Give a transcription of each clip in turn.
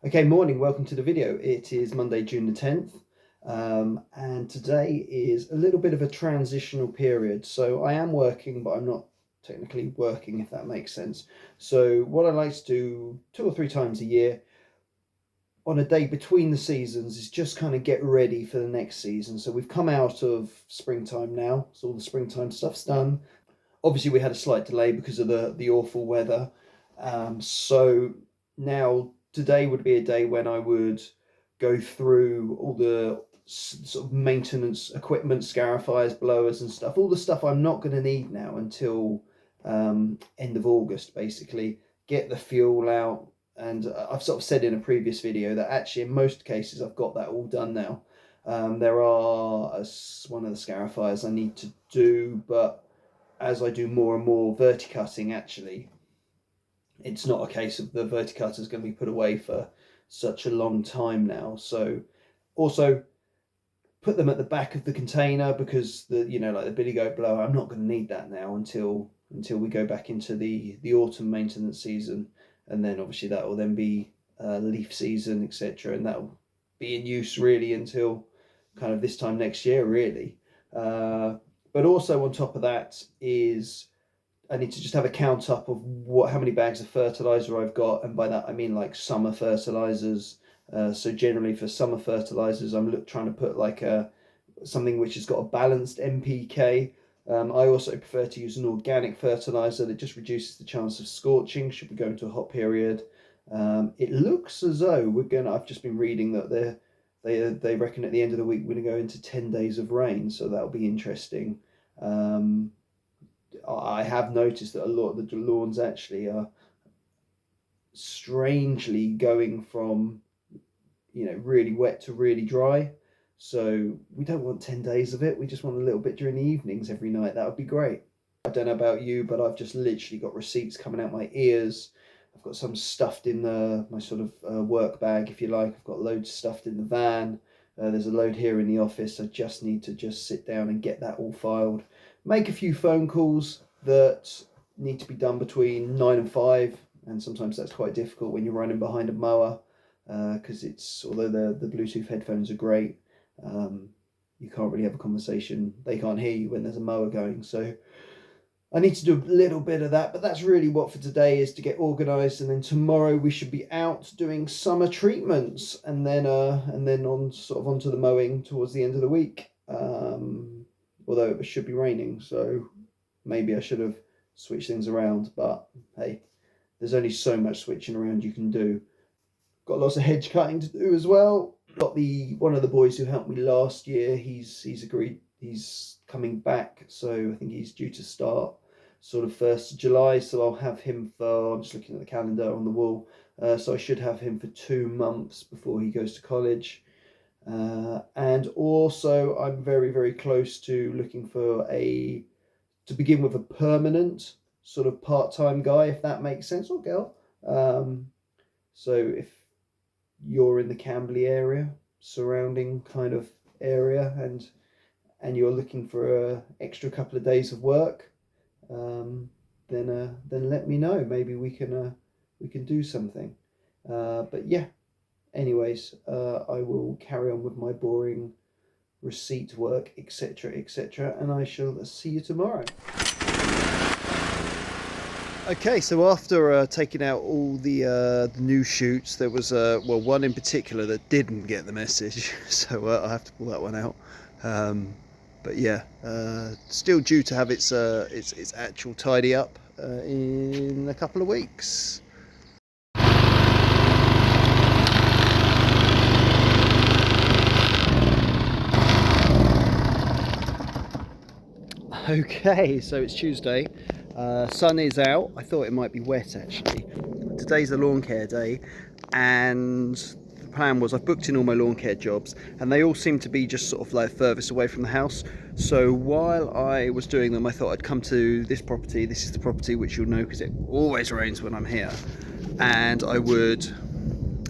Okay, morning, welcome to the video. It is Monday, June the 10th, and today is a little bit of a transitional period. So I am working, but I'm not technically working, if that makes sense. So what I like to do 2 or 3 times a year on a day between the seasons is just kind of get ready for the next season. So we've come out of springtime now, so all the springtime stuff's done. Obviously we had a slight delay because of the awful weather. So now today would be a day when I would go through all the sort of maintenance equipment, scarifiers, blowers and stuff, all the stuff I'm not going to need now until end of August, basically. Get the fuel out, and I've sort of said in a previous video that actually in most cases I've got that all done now. There are one of the scarifiers I need to do, but as I do more and more verticutting, actually, it's not a case of the verticutter is going to be put away for such a long time now. So also put them at the back of the container because like the billy goat blower, I'm not going to need that now until we go back into the autumn maintenance season, and then obviously that will then be leaf season, etc., and that will be in use really until kind of this time next year, really. But also on top of that is I need to just have a count up of how many bags of fertilizer I've got, and by that I mean like summer fertilizers. So generally for summer fertilizers, I'm trying to put like something which has got a balanced NPK. I also prefer to use an organic fertilizer that just reduces the chance of scorching should we go into a hot period. It looks as though I've just been reading that they reckon at the end of the week we're going to go into 10 days of rain, so that'll be interesting. I have noticed that a lot of the lawns actually are strangely going from really wet to really dry. So we don't want 10 days of it. We just want a little bit during the evenings every night. That would be great. I don't know about you, but I've just literally got receipts coming out my ears. I've got some stuffed in my sort of work bag, if you like. I've got loads stuffed in the van. There's a load here in the office. I just need to sit down and get that all filed. Make a few phone calls that need to be done between 9 and 5. And sometimes that's quite difficult when you're running behind a mower, because although the Bluetooth headphones are great, you can't really have a conversation. They can't hear you when there's a mower going. So I need to do a little bit of that, but that's really what for today is to get organised, and then tomorrow we should be out doing summer treatments, and then onto the mowing towards the end of the week. Although it should be raining, so maybe I should have switched things around, but hey, there's only so much switching around you can do. Got lots of hedge cutting to do as well. Got one of the boys who helped me last year, he's agreed he's coming back, so I think he's due to start sort of 1st of July, so I'll have him I'm just looking at the calendar on the wall, so I should have him for 2 months before he goes to college. And also I'm very, very close to looking for to begin with a permanent sort of part-time guy, if that makes sense, or girl. So if you're in the Camberley area, surrounding kind of area, and you're looking for an extra couple of days of work, then let me know. Maybe we can do something. But yeah, anyways, I will carry on with my boring receipt work, etc., etc., and I shall see you tomorrow. Okay, so after taking out all the new shoots, there was one in particular that didn't get the message, so I have to pull that one out. But yeah, still due to have its actual tidy up in a couple of weeks. Okay, so it's Tuesday. Sun is out. I thought it might be wet actually. Today's a lawn care day, and the plan was I've booked in all my lawn care jobs, and they all seem to be just sort of like furthest away from the house. So while I was doing them, I thought I'd come to this property. This is the property which you'll know because it always rains when I'm here, and I would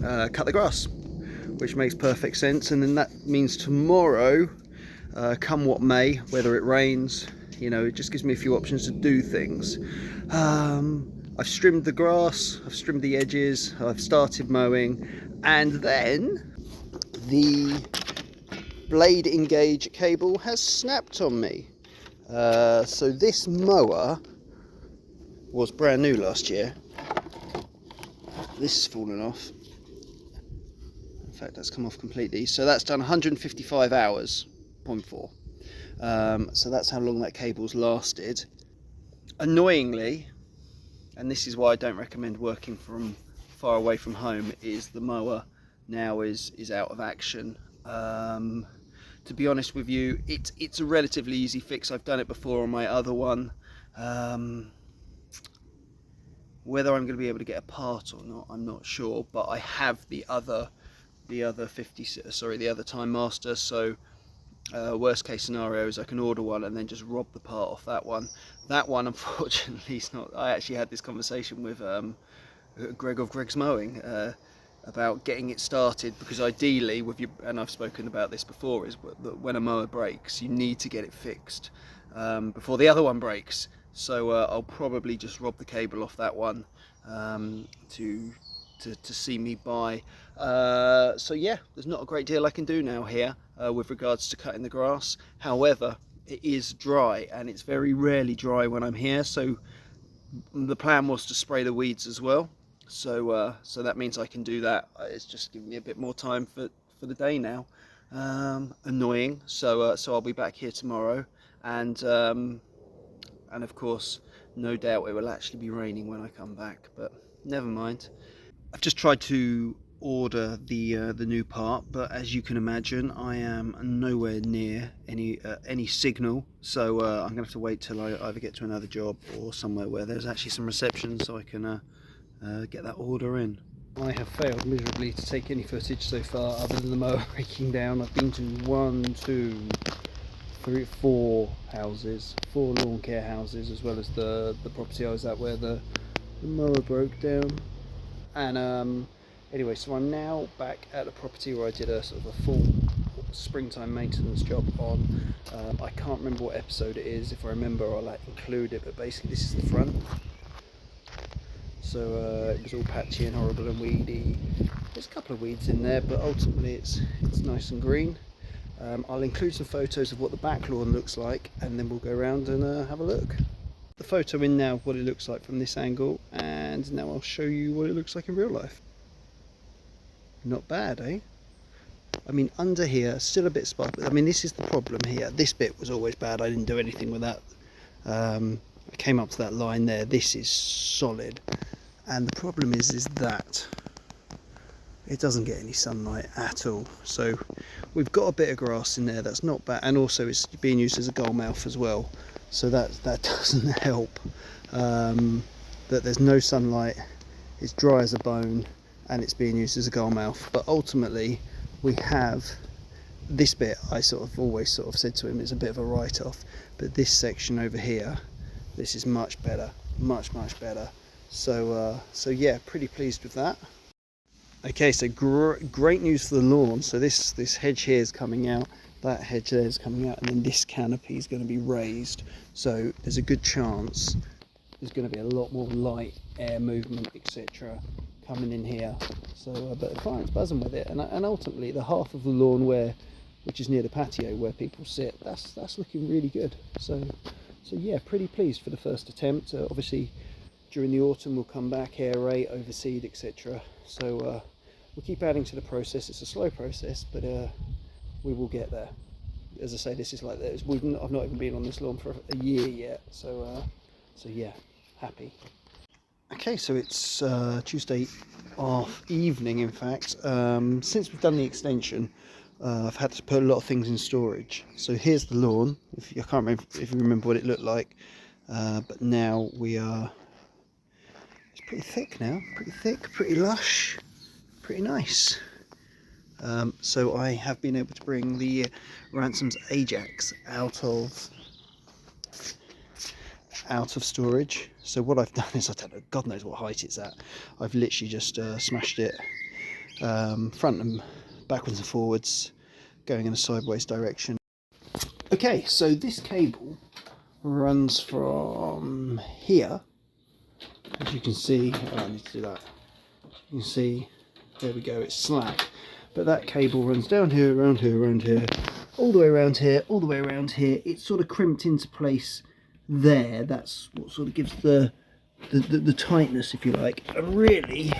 cut the grass, which makes perfect sense. And then that means tomorrow, come what may, whether it rains, it just gives me a few options to do things. I've trimmed the grass, I've trimmed the edges, I've started mowing, and then the blade engage cable has snapped on me. So this mower was brand new last year. This has fallen off. In fact, that's come off completely. So that's done 155 hours, 0.4. So that's how long that cable's lasted. Annoyingly, and this is why I don't recommend working from far away from home, is the mower now is out of action. To be honest with you, it's a relatively easy fix. I've done it before on my other one. Whether I'm going to be able to get a part or not, I'm not sure, but I have the other the other Time Master, so worst case scenario is I can order one and then just rob the part off that one. That one, unfortunately, is not. I actually had this conversation with Greg of Greg's Mowing about getting it started, because ideally, with you, and I've spoken about this before, is that when a mower breaks, you need to get it fixed before the other one breaks. So I'll probably just rob the cable off that one to see me by. So yeah, there's not a great deal I can do now here with regards to cutting the grass. However, it is dry, and it's very rarely dry when I'm here, so the plan was to spray the weeds as well. So so that means I can do that. It's just giving me a bit more time for the day now. Annoying. So so I'll be back here tomorrow, and of course, no doubt it will actually be raining when I come back, but never mind. I've just tried to order the new part, but as you can imagine, I am nowhere near any signal, so I'm gonna have to wait till I either get to another job or somewhere where there's actually some reception, so I can get that order in. I have failed miserably to take any footage so far other than the mower breaking down. I've been to 1, 2, 3, 4 houses, 4 lawn care houses, as well as the property I was at where the mower broke down. And anyway, so I'm now back at the property where I did a sort of a full springtime maintenance job on. I can't remember what episode it is. If I remember, I'll include it, but basically this is the front. So it was all patchy and horrible and weedy. There's a couple of weeds in there, but ultimately it's nice and green. I'll include some photos of what the back lawn looks like, and then we'll go around and have a look. The photo in now of what it looks like from this angle, and now I'll show you what it looks like in real life. Not bad, eh? I mean, under here, still a bit spot, but I mean, this is the problem here. This bit was always bad. I didn't do anything with that. I came up to that line there. This is solid. And the problem is that it doesn't get any sunlight at all. So we've got a bit of grass in there. That's not bad. And also it's being used as a gull mouth as well. So that doesn't help. That there's no sunlight. It's dry as a bone. And it's being used as a gull mouth. But ultimately, we have this bit. I always said to him, it's a bit of a write-off. But this section over here, this is much better, much better. So so yeah, pretty pleased with that. Okay, so great news for the lawn. So this hedge here is coming out. That hedge there is coming out, and then this canopy is going to be raised. So there's a good chance there's going to be a lot more light, air movement, etc. coming in here. So but the client's buzzing with it, and ultimately the half of the lawn which is near the patio where people sit, that's looking really good. So yeah, pretty pleased for the first attempt. Obviously during the autumn we'll come back, aerate, overseed, etc. So we'll keep adding to the process. It's a slow process, but we will get there. As I say, this is like this. I've not even been on this lawn for a year yet, so yeah, happy. Okay, so it's Tuesday evening, in fact. Since we've done the extension, I've had to put a lot of things in storage. So here's the lawn. I can't remember if you remember what it looked like, but now we are. It's pretty thick now. Pretty thick, pretty lush, pretty nice. So I have been able to bring the Ransom's Ajax out of storage. So what I've done is, I don't know, God knows what height it's at. I've literally just smashed it front and backwards and forwards, going in a sideways direction. Okay, so this cable runs from here. As you can see, I need to do that. You can see, there we go, it's slack. But that cable runs down here, around here, around here, all the way around here, all the way around here. It's sort of crimped into place there. That's what sort of gives the tightness, if you like. And really,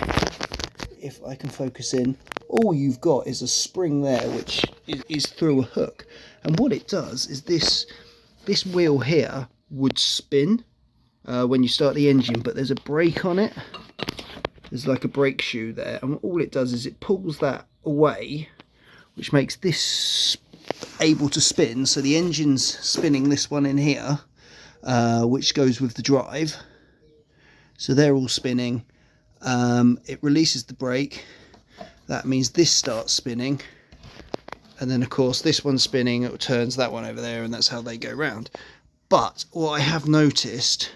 if I can focus in, all you've got is a spring there, which is through a hook. And what it does is this wheel here would spin when you start the engine, but there's a brake on it. There's like a brake shoe there, and all it does is it pulls that away, which makes this able to spin. So the engine's spinning this one in here, which goes with the drive. So they're all spinning. It releases the brake. That means this starts spinning. And then, of course, this one's spinning. It turns that one over there, and that's how they go round. But what I have noticed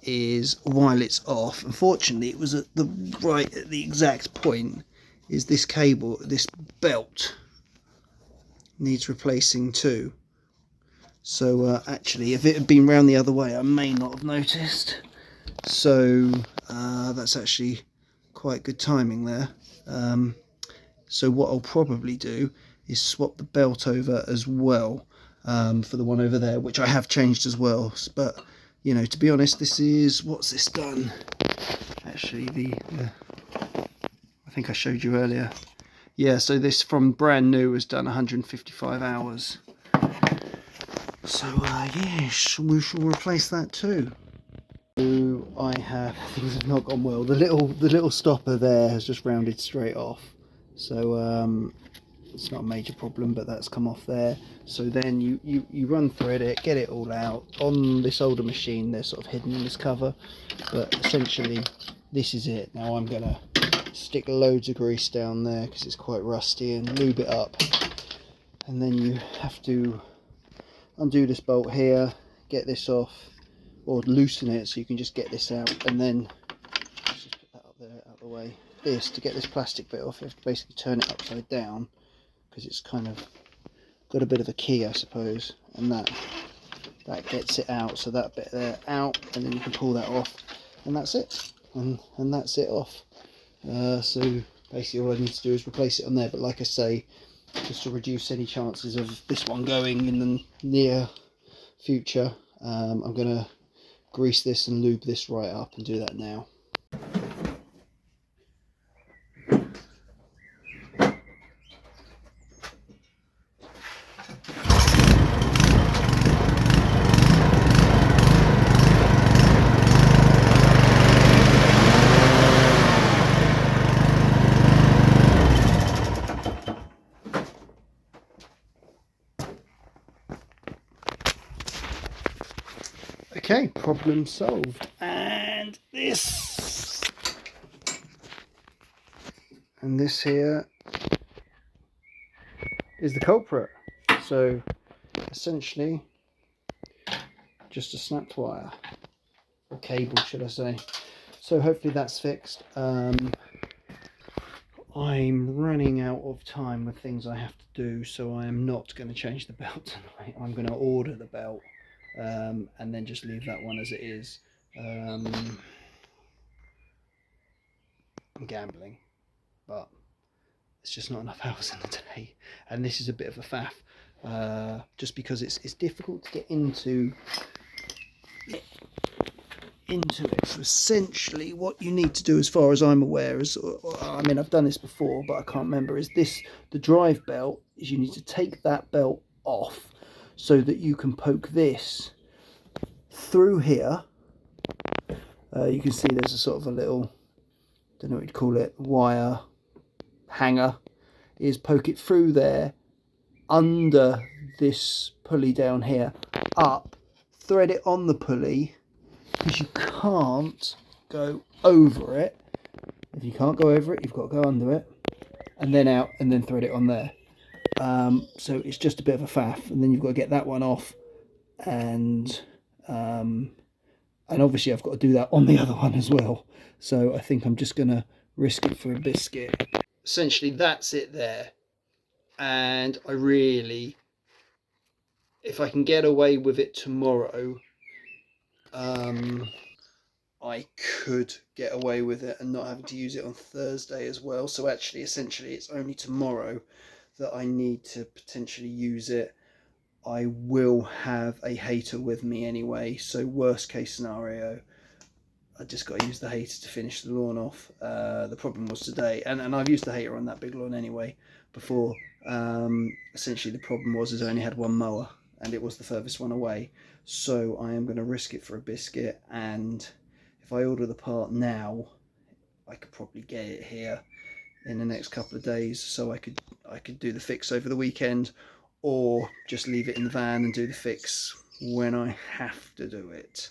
is while it's off, unfortunately it was at the exact point, is this cable, this belt needs replacing too. So actually, if it had been round the other way, I may not have noticed. So that's actually quite good timing there. So what I'll probably do is swap the belt over as well, for the one over there, which I have changed as well. But you know, to be honest, this is, what's this done? Actually, I think I showed you earlier. Yeah, so this from brand new was done 155 hours. So yes, we shall replace that too. So things have not gone well. The little stopper there has just rounded straight off. So it's not a major problem, but that's come off there. So then you run thread it, get it all out. On this older machine, they're sort of hidden in this cover, but essentially this is it. Now I'm gonna stick loads of grease down there because it's quite rusty, and lube it up. And then you have to undo this bolt here, get this off, or loosen it so you can just get this out, and then just put that up there out of the way. This, to get this plastic bit off, you have to basically turn it upside down, because it's kind of got a bit of a key, I suppose, and that gets it out. So that bit there out, and then you can pull that off, and that's it, and that's it off. So basically all I need to do is replace it on there, but like I say, just to reduce any chances of this one going in the near future, I'm gonna grease this and lube this right up, and do that now. Okay, problem solved. And this here is the culprit. So essentially just a snapped wire, or cable should I say. So hopefully that's fixed. I'm running out of time with things I have to do, so I am not going to change the belt tonight. I'm going to order the belt, and then just leave that one as it is. I'm gambling, but it's just not enough hours in the day, and this is a bit of a faff, just because it's difficult to get into it. So essentially what you need to do, as far as I'm aware, is, I mean, I've done this before but I can't remember, is this, the drive belt, is you need to take that belt off so that you can poke this through here. You can see there's a sort of a little, don't know what you'd call it, wire hanger, is poke it through there, under this pulley down here, up, thread it on the pulley, because you can't go over it. If you can't go over it, you've got to go under it, and then out, and then thread it on there. So it's just a bit of a faff, and then you've got to get that one off, and obviously I've got to do that on the other one as well. So I think I'm just going to risk it for a biscuit. Essentially that's it there, and I really, if I can get away with it tomorrow, I could get away with it and not having to use it on Thursday as well. So actually, essentially, it's only tomorrow that I need to potentially use it. I will have a hater with me anyway, so worst case scenario, I just got to use the hater to finish the lawn off. The problem was today, and I've used the hater on that big lawn anyway before. Essentially, the problem was I only had one mower, and it was the furthest one away. So I am going to risk it for a biscuit, and if I order the part now, I could probably get it here in the next couple of days. So I could do the fix over the weekend, or just leave it in the van and do the fix when I have to do it.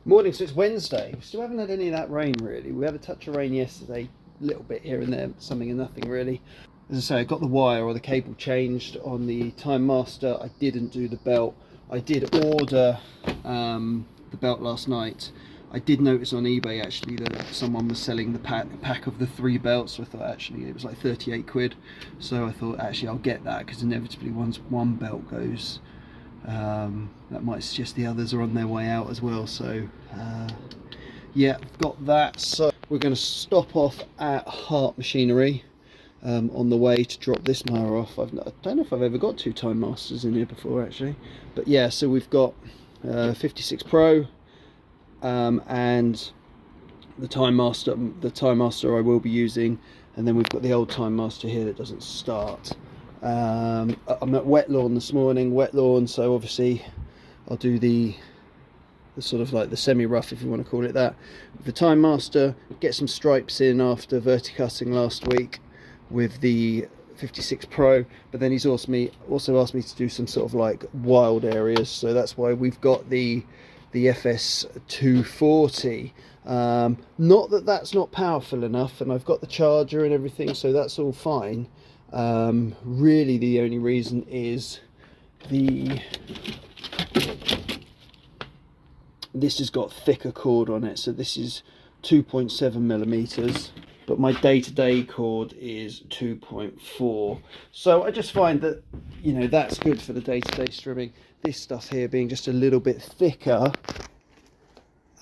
Morning, so it's Wednesday. We still haven't had any of that rain really. We had a touch of rain yesterday, a little bit here and there, something and nothing really. As I say, I got the wire or the cable changed on the Time Master. I didn't do the belt. I did order the belt last night. I did notice on eBay actually that someone was selling the pack of the 3 belts. So I thought actually it was like 38 quid. So I thought actually I'll get that, because inevitably once one belt goes, that might suggest the others are on their way out as well. So yeah, got that. So we're going to stop off at Hart Machinery on the way to drop this mower off. I don't know if I've ever got 2 Time Masters in here before actually, but yeah, so we've got 56 Pro and the Time Master I will be using, and then we've got the old Time Master here that doesn't start. I'm at wet lawn this morning, wet lawn, so obviously I'll do the sort of like the semi-rough, if you want to call it that, with the Time Master, get some stripes in after verticutting last week with the 56 Pro, but then he's also asked me to do some sort of like wild areas, so that's why we've got the FS 240. Not that that's not powerful enough, and I've got the charger and everything, so that's all fine. Really the only reason is this has got thicker cord on it, so this is 2.7 millimeters, but my day-to-day cord is 2.4. So I just find that, you know, that's good for the day-to-day strimming. This stuff here being just a little bit thicker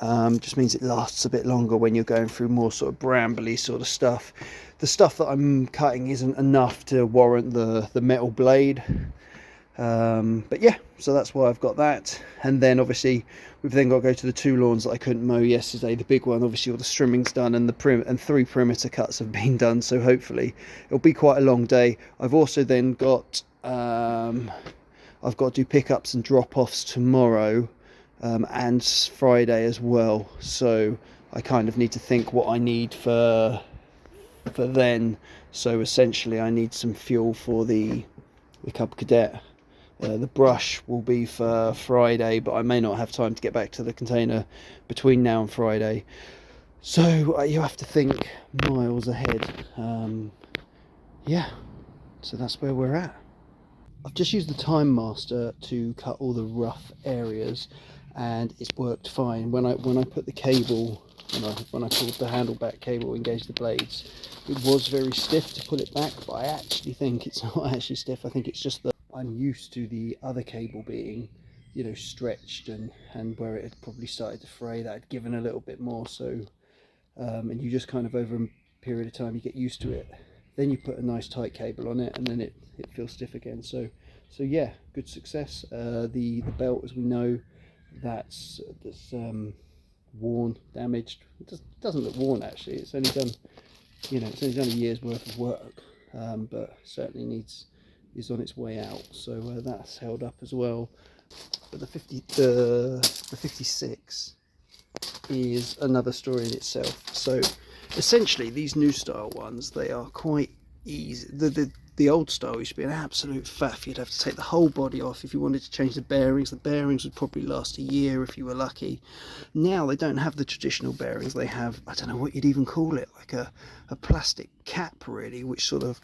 just means it lasts a bit longer when you're going through more sort of brambly sort of stuff. The stuff that I'm cutting isn't enough to warrant the metal blade. But yeah, so that's why I've got that. And then obviously we've then got to go to the 2 lawns that I couldn't mow yesterday. The big one, obviously all the trimming's done, and the 3 perimeter cuts have been done, so hopefully it'll be quite a long day. I've also then got I've got to do pickups and drop-offs tomorrow, and Friday as well, so I kind of need to think what I need for then. So essentially I need some fuel for the Cub Cadet. The brush will be for Friday, but I may not have time to get back to the container between now and Friday, so you have to think miles ahead. Yeah, so that's where we're at. I've just used the Time Master to cut all the rough areas, and it's worked fine. When I put the cable, when I pulled the handle back cable, engaged the blades, it was very stiff to pull it back, but I actually think it's not actually stiff. I think it's just that I'm used to the other cable being, you know, stretched, and where it had probably started to fray, that had given a little bit more. So and you just kind of, over a period of time, you get used to it. Then you put a nice tight cable on it, and then it feels stiff again. So yeah, good success. The belt, as we know, that's worn, damaged. It doesn't look worn actually. It's only done, you know, it's only done a year's worth of work, but certainly is on its way out. So that's held up as well. But the 56 is another story in itself. So essentially these new style ones, they are quite easy. The old style used to be an absolute faff. You'd have to take the whole body off if you wanted to change the bearings. The bearings would probably last a year if you were lucky. Now they don't have the traditional bearings. They have, I don't know what you'd even call it, like a plastic cap really, which sort of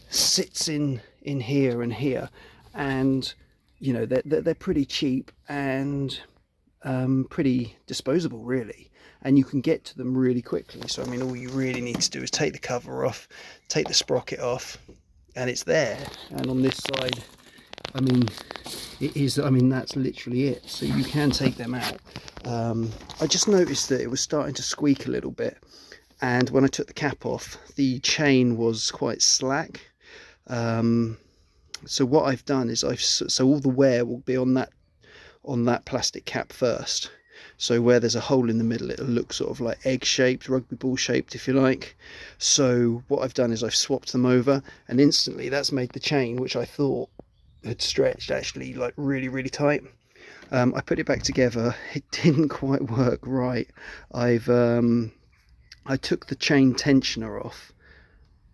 sits in here and here, and you know, they're pretty cheap and pretty disposable really, and you can get to them really quickly. So I mean, all you really need to do is take the cover off, take the sprocket off, and it's there. And on this side I mean, it is, I mean, that's literally it. So you can take them out. I just noticed that it was starting to squeak a little bit, and when I took the cap off, the chain was quite slack. So what I've done is so all the wear will be on that plastic cap first. So where there's a hole in the middle, it'll look sort of like egg shaped, rugby ball shaped, if you like. So what I've done is I've swapped them over, and instantly that's made the chain, which I thought had stretched, actually like really tight. I put it back together. It didn't quite work right. I took the chain tensioner off,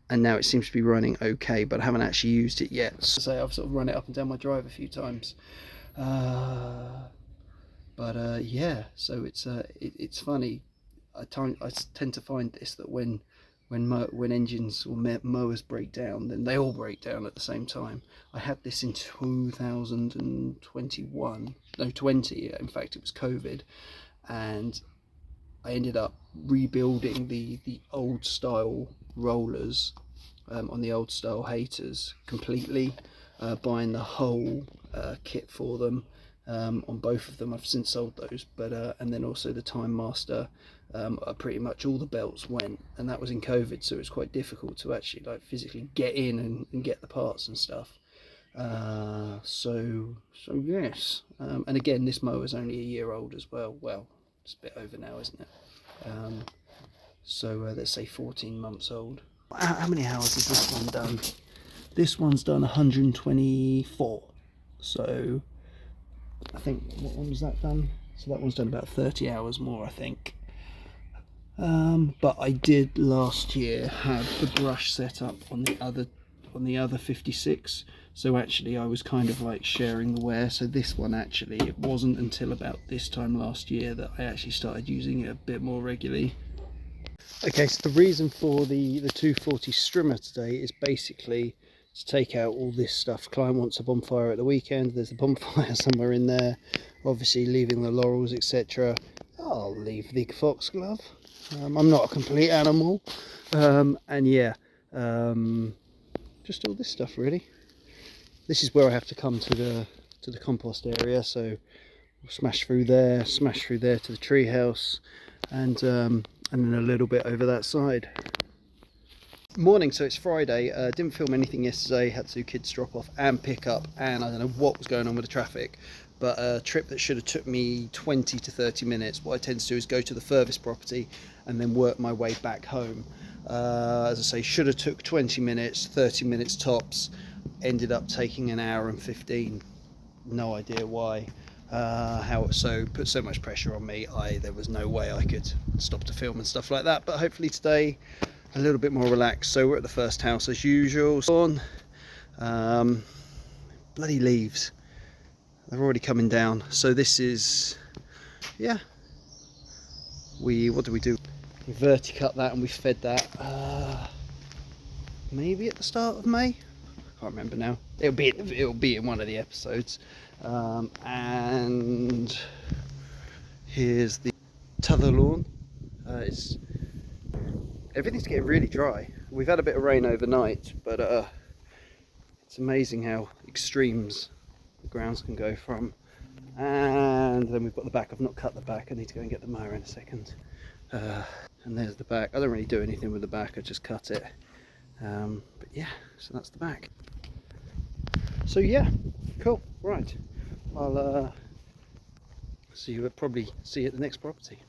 and now it seems to be running okay, but I haven't actually used it yet. So I've sort of run it up and down my drive a few times. Yeah, so it's funny. I tend to find this, that when engines or mowers break down, then they all break down at the same time. I had this in 2021, no 20. In fact, it was COVID, and I ended up rebuilding the old style rollers on the old style haters completely, buying the whole kit for them. On both of them, I've since sold those, but and then also the Time Master, pretty much all the belts went, and that was in COVID, so it was quite difficult to actually like physically get in and get the parts and stuff. So yes, and again, this mower is only a year old as well. Well, it's a bit over now, isn't it? So let's say 14 months old. How many hours has this one done? This one's done 124. So I think, what one was that done? So that one's done about 30 hours more, I think. But I did last year have the brush set up on the other 56. So actually I was kind of like sharing the wear. So this one, actually, it wasn't until about this time last year that I actually started using it a bit more regularly. Okay, so the reason for the 240 strimmer today is basically to take out all this stuff. Client wants a bonfire at the weekend. There's a bonfire somewhere in there. Obviously leaving the laurels, etc. I'll leave the foxglove. I'm not a complete animal. And yeah, just all this stuff really. This is where I have to come to the compost area. So we'll smash through there to the tree house, and then a little bit over that side. Morning, so it's Friday. Didn't film anything yesterday, had to do kids drop off and pick up, and I don't know what was going on with the traffic, but a trip that should have took me 20 to 30 minutes, what I tend to do is go to the furthest property and then work my way back home. As I say, should have took 20 minutes, 30 minutes tops, ended up taking an hour and 15. No idea why. How so put so much pressure on me. There was no way I could stop to film and stuff like that, but hopefully today a little bit more relaxed. So we're at the first house as usual. Bloody leaves, they're already coming down. So this is, yeah, what do? We verticut that, and we fed that maybe at the start of May. I can't remember now. It'll be in one of the episodes. And here's the t'other lawn. Everything's getting really dry. We've had a bit of rain overnight, but it's amazing how extremes the grounds can go from. And then we've got the back. I've not cut the back. I need to go and get the mower in a second. And there's the back. I don't really do anything with the back, I just cut it. But yeah, so that's the back. So yeah, cool. Right, I'll probably see you at the next property.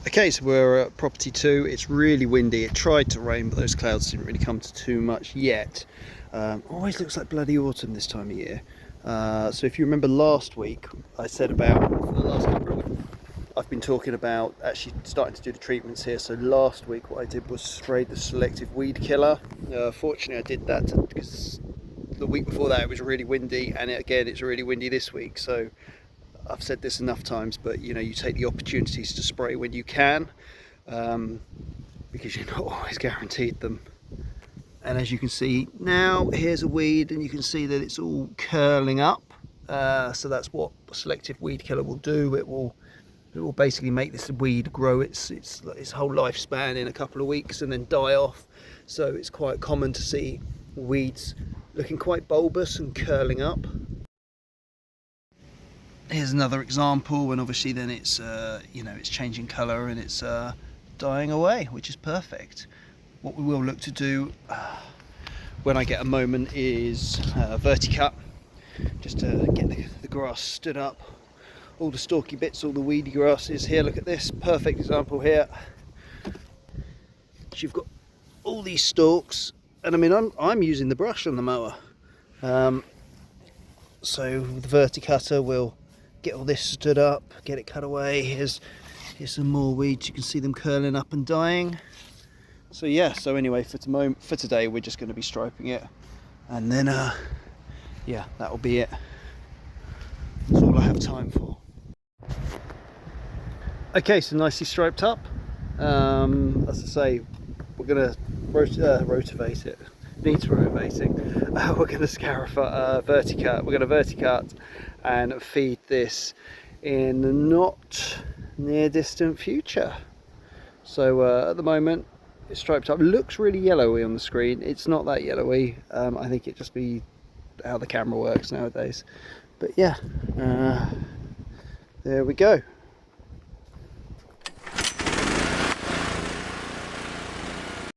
Okay, so we're at property 2. It's really windy. It tried to rain, but those clouds didn't really come to too much yet. Always looks like bloody autumn this time of year. So if you remember last week, I said about, for the last couple of weeks, I've been talking about actually starting to do the treatments here. So last week what I did was spray the selective weed killer. Fortunately I did that because the week before that it was really windy, and again it's really windy this week. So I've said this enough times, but you know, you take the opportunities to spray when you can, because you're not always guaranteed them. And as you can see now, here's a weed, and you can see that it's all curling up. So that's what the selective weed killer will do. It will basically make this weed grow its whole lifespan in a couple of weeks and then die off. So it's quite common to see weeds looking quite bulbous and curling up. Here's another example, and obviously then it's you know, it's changing colour and it's dying away, which is perfect. What we will look to do when I get a moment is verticut, just to get the grass stood up, all the stalky bits, all the weedy grasses. Here, look at this perfect example here. So you've got all these stalks, and I mean I'm using the brush on the mower, so the verticutter will get all this stood up, get it cut away. Here's some more weeds, you can see them curling up and dying. So yeah, so anyway, for today we're just going to be striping it, and then yeah, that'll be it. That's all I have time for. Okay, so nicely striped up. As I say, we're going to rotivate it. Needs rotivating. We're going to verticut. We're going to verticut and feed this in the not near distant future. So at the moment it's striped up. It looks really yellowy on the screen. It's not that yellowy. I think it just be how the camera works nowadays. But yeah, there we go.